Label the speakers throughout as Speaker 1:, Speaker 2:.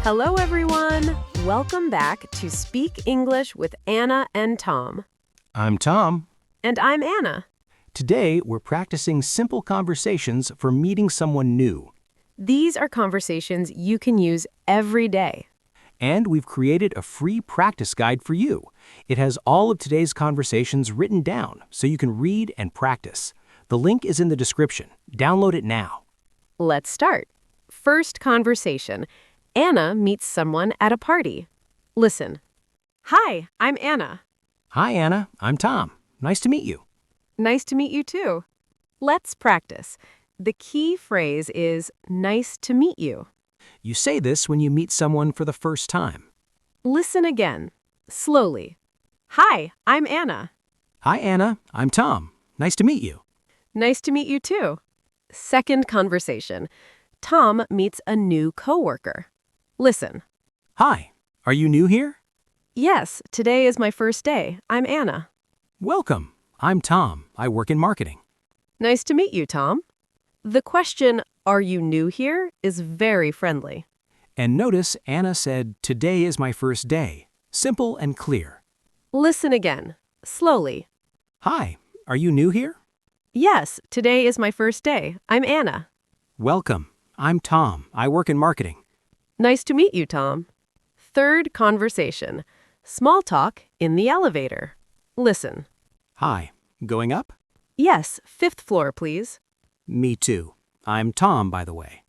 Speaker 1: Hello, everyone. Welcome back to Speak English with Anna and Tom.
Speaker 2: I'm Tom.
Speaker 1: And I'm Anna.
Speaker 2: Today, we're practicing simple conversations for meeting someone new.
Speaker 1: These are conversations you can use every day.
Speaker 2: And we've created a free practice guide for you. It has all of today's conversations written down so you can read and practice. The link is in the description. Download it now.
Speaker 1: Let's start. First conversation. Anna meets someone at a party. Listen. Hi, I'm Anna.
Speaker 2: Hi, Anna. I'm Tom. Nice to meet you.
Speaker 1: Nice to meet you too. Let's practice. The key phrase is nice to meet you.
Speaker 2: You say this when you meet someone for the first time.
Speaker 1: Listen again, slowly. Hi, I'm Anna.
Speaker 2: Hi, Anna. I'm Tom. Nice to meet you.
Speaker 1: Nice to meet you too. Second conversation. Tom meets a new coworker. Listen.
Speaker 2: Hi. Are you new here?
Speaker 1: Yes, today is my first day. I'm Anna.
Speaker 2: Welcome. I'm Tom. I work in marketing.
Speaker 1: Nice to meet you, Tom. The question, are you new here, is very friendly.
Speaker 2: And notice Anna said, today is my first day. Simple and clear.
Speaker 1: Listen again, slowly.
Speaker 2: Hi. Are you new here?
Speaker 1: Yes, today is my first day. I'm Anna.
Speaker 2: Welcome. I'm Tom. I work in marketing.
Speaker 1: Nice to meet you, Tom. Third conversation. Small talk in the elevator. Listen.
Speaker 2: Hi. Going up?
Speaker 1: Yes, 5th floor, please.
Speaker 2: Me too. I'm Tom, by the way.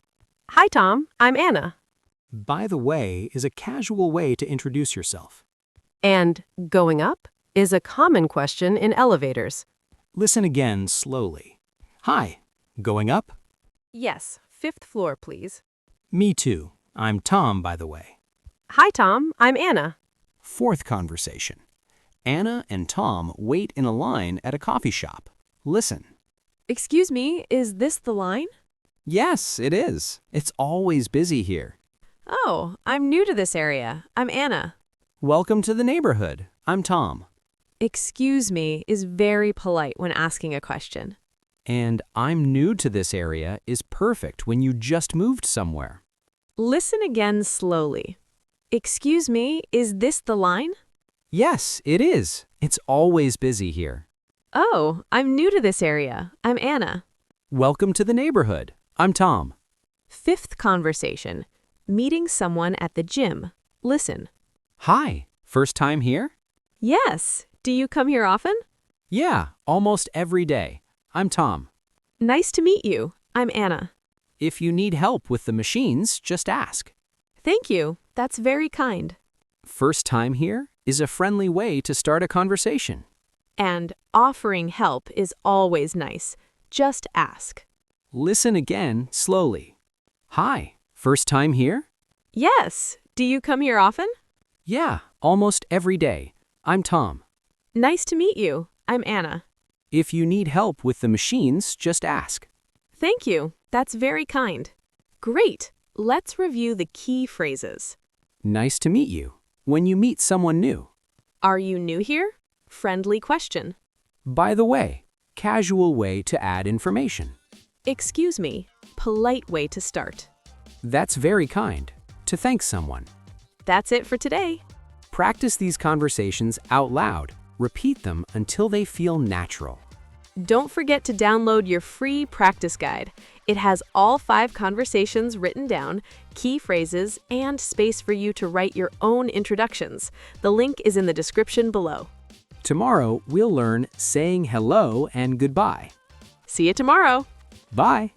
Speaker 1: Hi, Tom. I'm Anna.
Speaker 2: By the way is a casual way to introduce yourself.
Speaker 1: And going up is a common question in elevators.
Speaker 2: Listen again slowly. Hi. Going up?
Speaker 1: Yes, 5th floor, please.
Speaker 2: Me too. I'm Tom, by the way.
Speaker 1: Hi, Tom. I'm Anna.
Speaker 2: Fourth conversation. Anna and Tom wait in a line at a coffee shop. Listen.
Speaker 1: Excuse me, is this the line?
Speaker 3: Yes, it is. It's always busy here.
Speaker 1: Oh, I'm new to this area. I'm Anna.
Speaker 3: Welcome to the neighborhood. I'm Tom.
Speaker 1: Excuse me is very polite when asking a question.
Speaker 3: And I'm new to this area is perfect when you just moved somewhere.
Speaker 1: Listen again slowly. Excuse me, is this the line?
Speaker 3: Yes, it is. It's always busy here.
Speaker 1: Oh, I'm new to this area. I'm Anna.
Speaker 3: Welcome to the neighborhood. I'm Tom.
Speaker 1: Fifth conversation. Meeting someone at the gym. Listen.
Speaker 3: Hi. First time here?
Speaker 1: Yes. Do you come here often?
Speaker 3: Yeah, almost every day. I'm Tom.
Speaker 1: Nice to meet you. I'm Anna.
Speaker 3: If you need help with the machines, just ask.
Speaker 1: Thank you. That's very kind.
Speaker 3: First time here is a friendly way to start a conversation.
Speaker 1: And offering help is always nice. Just ask.
Speaker 3: Listen again slowly. Hi. First time here?
Speaker 1: Yes. Do you come here often?
Speaker 3: Yeah, almost every day. I'm Tom.
Speaker 1: Nice to meet you. I'm Anna.
Speaker 3: If you need help with the machines, just ask.
Speaker 1: Thank you. That's very kind. Great. Let's review the key phrases.
Speaker 3: Nice to meet you. When you meet someone new.
Speaker 1: Are you new here? Friendly question.
Speaker 3: By the way, casual way to add information.
Speaker 1: Excuse me. Polite way to start.
Speaker 3: That's very kind. To thank someone.
Speaker 1: That's it for today.
Speaker 3: Practice these conversations out loud. Repeat them until they feel natural.
Speaker 1: Don't forget to download your free practice guide. It has all 5 conversations written down, key phrases, and space for you to write your own introductions. The link is in the description below.
Speaker 3: Tomorrow, we'll learn saying hello and goodbye.
Speaker 1: See you tomorrow.
Speaker 3: Bye.